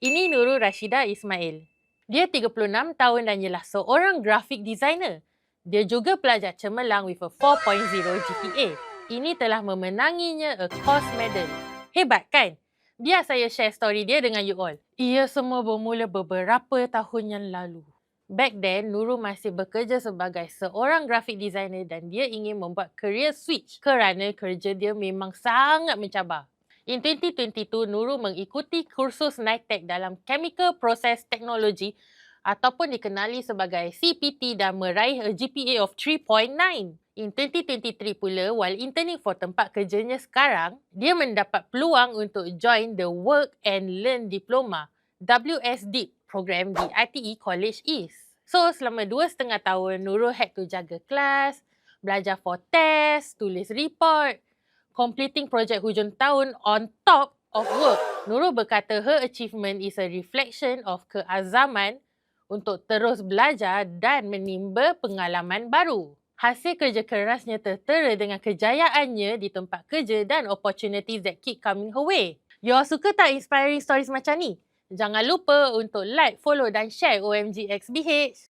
Ini Nurul Rashida Ismail. Dia 36 tahun dan ialah seorang graphic designer. Dia juga pelajar cemerlang with a 4.0 GPA. Ini telah memenanginya a course medal. Hebat kan? Biar saya share story dia dengan you all. Ia semua bermula beberapa tahun yang lalu. Back then, Nurul masih bekerja sebagai seorang graphic designer dan dia ingin membuat career switch kerana kerja dia memang sangat mencabar. In 2022, Nurul mengikuti kursus NITEC dalam Chemical Process Technology ataupun dikenali sebagai CPT dan meraih a GPA of 3.9. In 2023 pula, while interning for tempat kerjanya sekarang, dia mendapat peluang untuk join the Work and Learn Diploma WSDIP program di ITE College East. So, selama 2,5 tahun, Nurul had to jaga kelas, belajar for test, tulis report, completing projek hujung tahun on top of work. Nurul berkata her achievement is a reflection of keazaman untuk terus belajar dan menimba pengalaman baru. Hasil kerja kerasnya tertera dengan kejayaannya di tempat kerja dan opportunities that keep coming her way. You all suka tak inspiring stories macam ni? Jangan lupa untuk like, follow dan share OMG XBH.